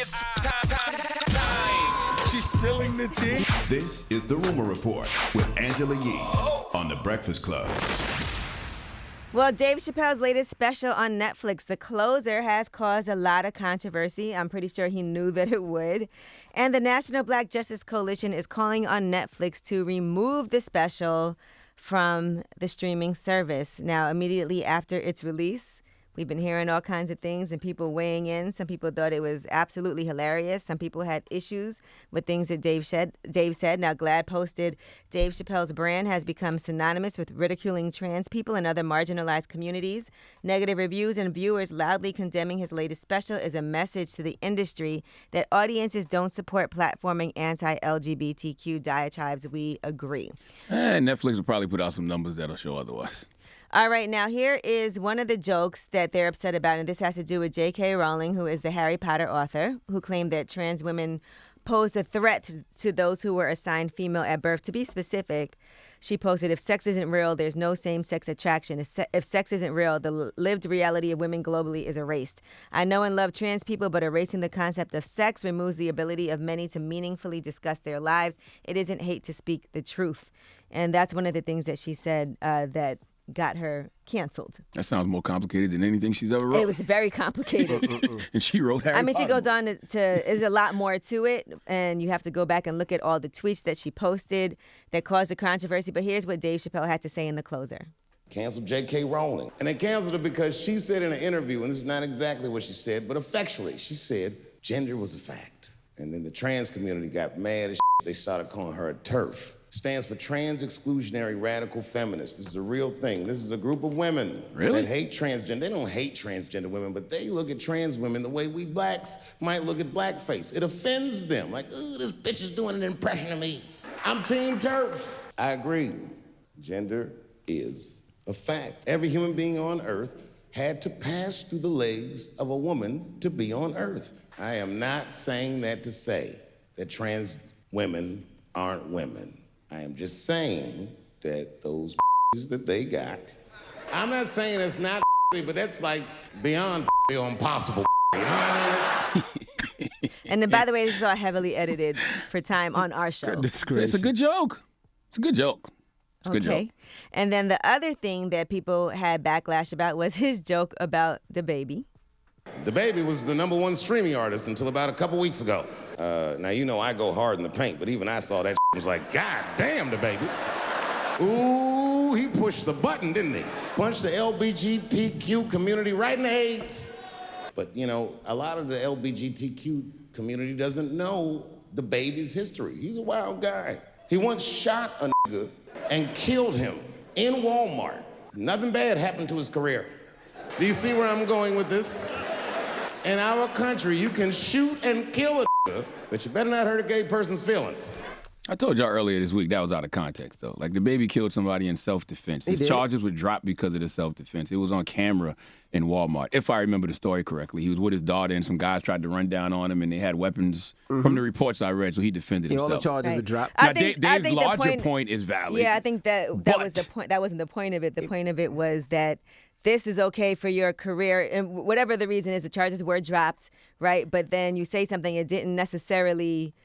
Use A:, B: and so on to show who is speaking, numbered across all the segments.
A: It's time.
B: She's spilling the tea.
C: This is The Rumor Report with Angela Yee on The Breakfast Club.
D: Well, Dave Chappelle's latest special on Netflix, The Closer, has caused a lot of controversy. I'm pretty sure he knew that it would. And the National Black Justice Coalition is calling on Netflix to remove the special from the streaming service. Now, immediately after its release, we've been hearing all kinds of things and people weighing in. Some people thought it was absolutely hilarious. Some people had issues with things that Dave said. Now, GLAAD posted, Dave Chappelle's brand has become synonymous with ridiculing trans people and other marginalized communities. Negative reviews and viewers loudly condemning his latest special is a message to the industry that audiences don't support platforming anti-LGBTQ diatribes. We agree.
E: Netflix will probably put out some numbers that'll show otherwise.
D: All right, now here is one of the jokes that they're upset about, and this has to do with J.K. Rowling, who is the Harry Potter author, who claimed that trans women posed a threat to those who were assigned female at birth. To be specific, she posted, if sex isn't real, there's no same-sex attraction. If sex isn't real, the lived reality of women globally is erased. I know and love trans people, but erasing the concept of sex removes the ability of many to meaningfully discuss their lives. It isn't hate to speak the truth. And that's one of the things that she said that got her canceled.
E: That sounds more complicated than anything she's ever wrote.
D: It was very complicated.
E: And she wrote Harry Potter.
D: She goes on to, there's a lot more to it, and you have to go back and look at all the tweets that she posted that caused the controversy. But here's what Dave Chappelle had to say in The Closer.
F: Canceled J.K. Rowling. And they canceled her because she said in an interview, and this is not exactly what she said, but effectually, she said gender was a fact. And then the trans community got mad as shit. They started calling her a TERF. Stands for Trans Exclusionary Radical Feminists. This is a real thing. This is a group of women that hate transgender. They don't hate transgender women, but they look at trans women the way we blacks might look at blackface. It offends them. Like, ooh, this bitch is doing an impression of me. I'm Team TERF. I agree. Gender is a fact. Every human being on Earth had to pass through the legs of a woman to be on Earth. I am not saying that to say that trans women aren't women. I am just saying that those that they got, I'm not saying it's not but that's like beyond or impossible. You know what I mean?
D: And then, by the way, this is all heavily edited for time on our show.
E: It's a good joke. It's a good joke. It's a good joke.
D: And then the other thing that people had backlash about was his joke about DaBaby.
F: DaBaby was the #1 streaming artist until about a couple weeks ago. Now, you know I go hard in the paint, but even I saw that was like, God damn, DaBaby. Ooh, he pushed the button, didn't he? Punched the LGBTQ community right in the AIDS. But, you know, a lot of the LGBTQ community doesn't know DaBaby's history. He's a wild guy. He once shot a nigga and killed him in Walmart. Nothing bad happened to his career. Do you see where I'm going with this? In our country, you can shoot and kill a nigga, but you better not hurt a gay person's feelings.
E: I told y'all earlier this week that was out of context, though. Like, DaBaby killed somebody in self-defense. His charges were dropped because of the self-defense. It was on camera in Walmart, if I remember the story correctly. He was with his daughter, and some guys tried to run down on him, and they had weapons from the reports I read, so he defended himself.
G: All the charges were dropped.
E: Now, Dave's larger point is valid.
D: Yeah, I think that was the point. That wasn't the point of it. The point of it was that this is okay for your career, and whatever the reason is, the charges were dropped, right? But then you say something it didn't necessarily.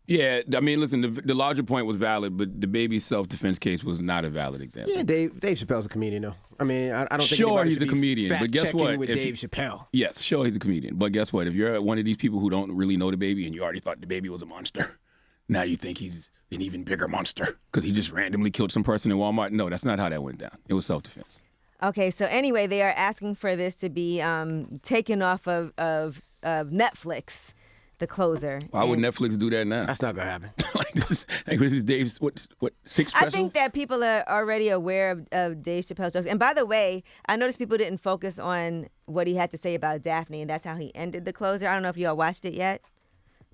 E: Yeah, I mean, listen, the larger point was valid, but DaBaby's self-defense case was not a valid example.
G: Yeah, Dave Chappelle's a comedian, though. I mean, I don't think
E: sure he's a comedian, but guess what?
G: With Dave Chappelle.
E: Yes, sure he's a comedian, but guess what? If you're one of these people who don't really know DaBaby and you already thought DaBaby was a monster, now you think he's an even bigger monster because he just randomly killed some person in Walmart. No, that's not how that went down. It was self-defense.
D: Okay, so anyway, they are asking for this to be taken off of Netflix, The Closer.
E: Why would Netflix do that now?
G: That's not gonna happen.
E: This is Dave's what sixth special?
D: I think that people are already aware of Dave Chappelle's jokes. And by the way, I noticed people didn't focus on what he had to say about Daphne, and that's how he ended The Closer. I don't know if you all watched it yet,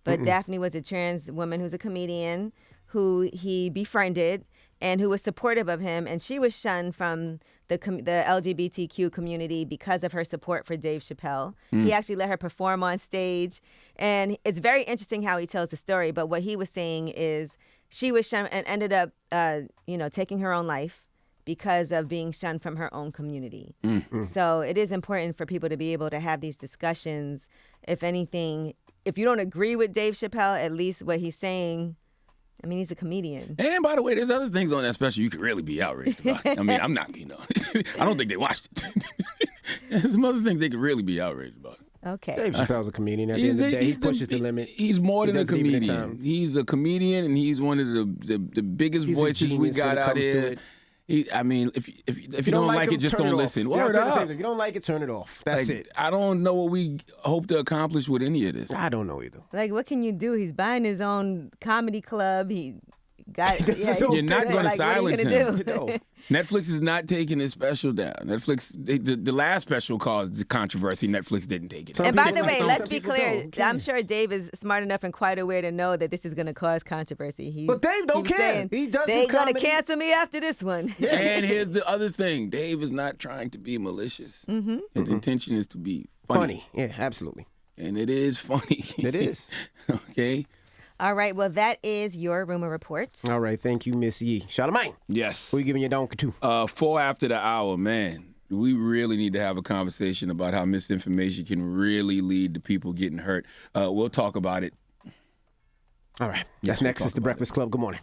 D: but Daphne was a trans woman who's a comedian who he befriended and who was supportive of him, and she was shunned from the LGBTQ community because of her support for Dave Chappelle. He actually let her perform on stage, and it's very interesting how he tells the story, but what he was saying is she was shunned and ended up taking her own life because of being shunned from her own community. So it is important for people to be able to have these discussions. If anything, if you don't agree with Dave Chappelle, at least what he's saying, I mean, he's a comedian.
E: And by the way, there's other things on that special you could really be outraged about. I mean, I'm not, I don't think they watched it. There's some other things they could really be outraged about.
D: Okay.
G: Dave Chappelle's a comedian. At the end of the day, he pushes the limit.
E: He's more than a
G: doesn't leave it in
E: comedian.
G: time.
E: He's a comedian, and he's one of the biggest
G: He's a
E: voices we
G: genius when
E: got
G: it
E: out
G: comes to
E: here.
G: it.
E: I mean, if you don't like
G: him,
E: it, just
G: turn
E: don't
G: it
E: listen.
G: off. Yeah,
E: Word
G: I'll tell you the same
E: up.
G: thing. If you don't like it, turn it off. That's
E: Like,
G: it.
E: I don't know what we hope to accomplish with any of this.
G: I don't know either.
D: Like, what can you do? He's buying his own comedy club. He got.
G: his own
E: You're not
G: thing.
E: going to
D: like, what are
E: silence
D: you
E: him.
D: gonna do?
G: No.
E: Netflix is not taking his special down. Netflix, the last special caused the controversy. Netflix didn't take it down.
D: And by
G: people
D: the way,
G: don't.
D: let's
G: Some
D: be
G: people
D: clear.
G: don't. Who
D: I'm
G: cares?
D: sure Dave is smart enough and quite aware to know that this is going to cause controversy.
G: But Dave don't
D: he was
G: care.
D: saying,
G: He does
D: they
G: his
D: going to
G: comedy.
D: cancel me after this one.
E: And here's the other thing. Dave is not trying to be malicious. His intention is to be funny.
G: Yeah, absolutely.
E: And it is funny.
G: It is.
E: Okay?
D: All right. Well, that is your rumor report.
G: All right, thank you, Miss Yee. Charlamagne,
E: Yes.
G: who you giving your donkey to?
E: 4 after the hour, man. We really need to have a conversation about how misinformation can really lead to people getting hurt. We'll talk about it.
G: All right,
E: Yes,
G: that's next.
E: we'll
G: It's the
E: talk
G: Breakfast Club. Good morning.